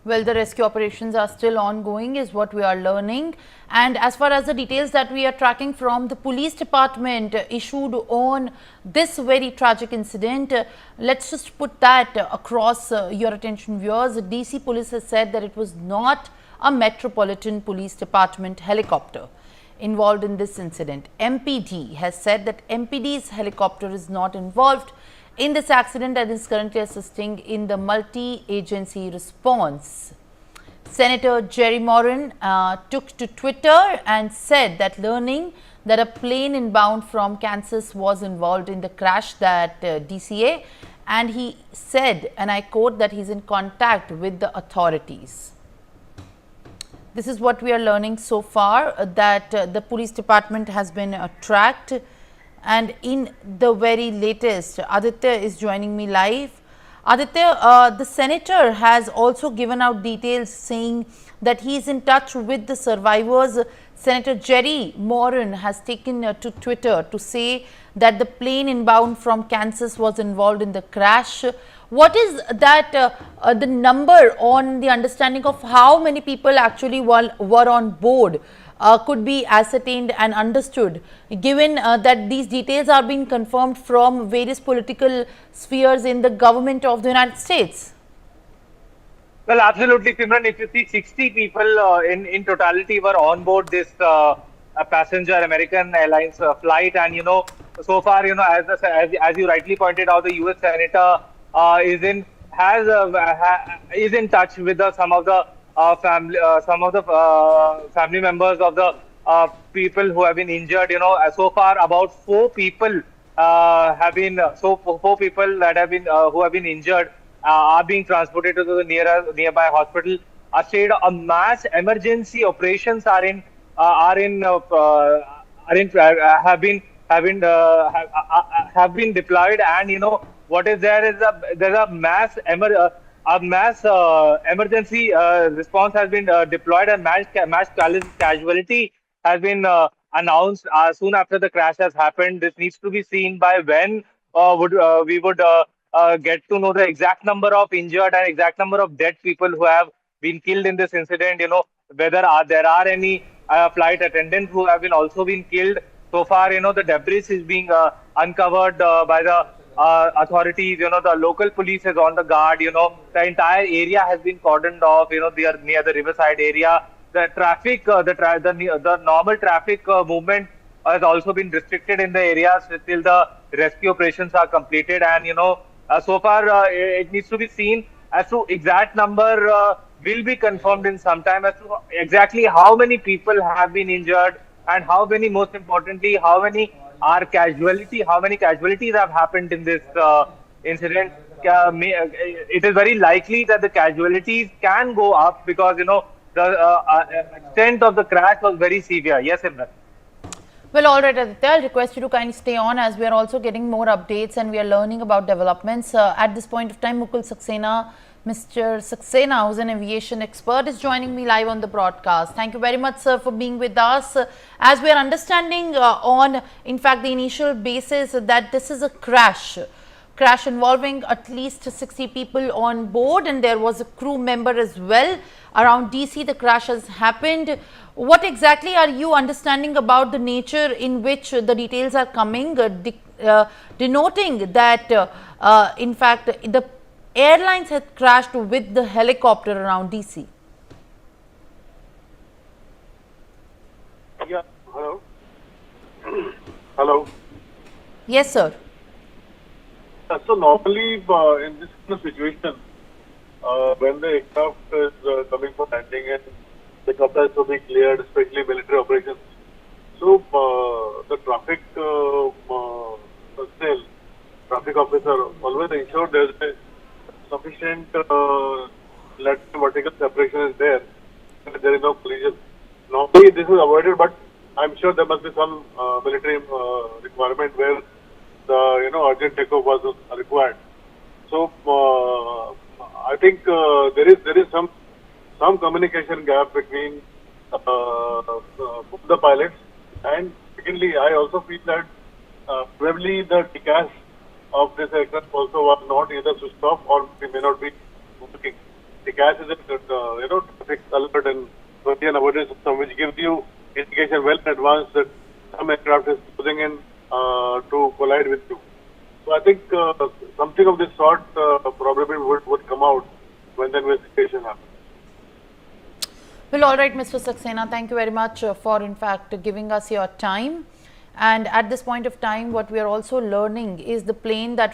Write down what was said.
Well, the rescue operations are still ongoing is what we are learning. And as far as the details that we are tracking from the police department issued on this very tragic incident, let's just put that across your attention, viewers. DC police has said that it was not a Metropolitan Police Department helicopter involved in this incident. MPD has said that MPD's helicopter is not involved in this accident and is currently assisting in the multi-agency response. Senator Jerry Moran took to Twitter and said that learning that a plane inbound from Kansas was involved in the crash that DCA, and he said, and I quote, that he's in contact with the authorities. This is what we are learning so far, that the police department has been tracked. And in the very latest, Aditya is joining me live. Aditya, the senator has also given out details saying that he is in touch with the survivors. Senator Jerry Moran has taken to Twitter to say that the plane inbound from Kansas was involved in the crash. What is that the number on the understanding of how many people actually were on board? Could be ascertained and understood, given that these details are being confirmed from various political spheres in the government of the United States? Well, absolutely, Simran. If you see, 60 people in totality were on board this passenger American Airlines flight, and so far, as you rightly pointed out, the U.S. Senator is in touch with some of the family members of the people who have been injured. So far about 4 people have been who have been injured are being transported to the nearby hospital. Mass emergency operations have been deployed, and what is there is there's a mass emergency response has been deployed, and mass casualty has been announced soon after the crash has happened. This needs to be seen by when we would get to know the exact number of injured and exact number of dead people who have been killed in this incident. Whether there are any flight attendants who have also been killed. So far, the debris is being uncovered by the authorities. The local police is on the guard. The entire area has been cordoned off. They are near the riverside area. The traffic, the normal traffic movement has also been restricted in the areas till the rescue operations are completed. And so far it needs to be seen as to exact number will be confirmed in some time as to exactly how many people have been injured, and how many, most importantly, how many casualties have happened in this incident. It is very likely that the casualties can go up because the extent of the crash was very severe. Yes, Imran. Well, all right, Aditya, I'll request you to kindly stay on, as we are also getting more updates and we are learning about developments. At this point of time, Mukul Saxena, Mr. Saxena, who's an aviation expert, is joining me live on the broadcast. Thank you very much, sir, for being with us. As we are understanding on, in fact, the initial basis that this is a crash involving at least 60 people on board, and there was a crew member as well. Around DC, the crash has happened. What exactly are you understanding about the nature in which the details are coming, denoting that, in fact, the airlines had crashed with the helicopter around DC? Yeah, hello. Hello. Yes, sir. So normally in this kind of situation, when the aircraft is coming for landing and the helicopter has to be cleared, especially military operations, so the traffic personnel, traffic officer always ensure there is a sufficient vertical separation is there, and there is no collision. Normally this is avoided, but I'm sure there must be some military requirement where the urgent takeoff was required. So I think there is some communication gap between the pilots, and secondly, I also feel that probably the TCAS of this aircraft also was not either switched off or they may not be working. The CAS is a traffic alert and collision avoidance system, which gives you indication well in advance that some aircraft is closing in to collide with you. So I think something of this sort probably would come out when the investigation happens. Well, all right, Mr. Saxena, thank you very much for, in fact, giving us your time. And at this point of time, what we are also learning is the plane that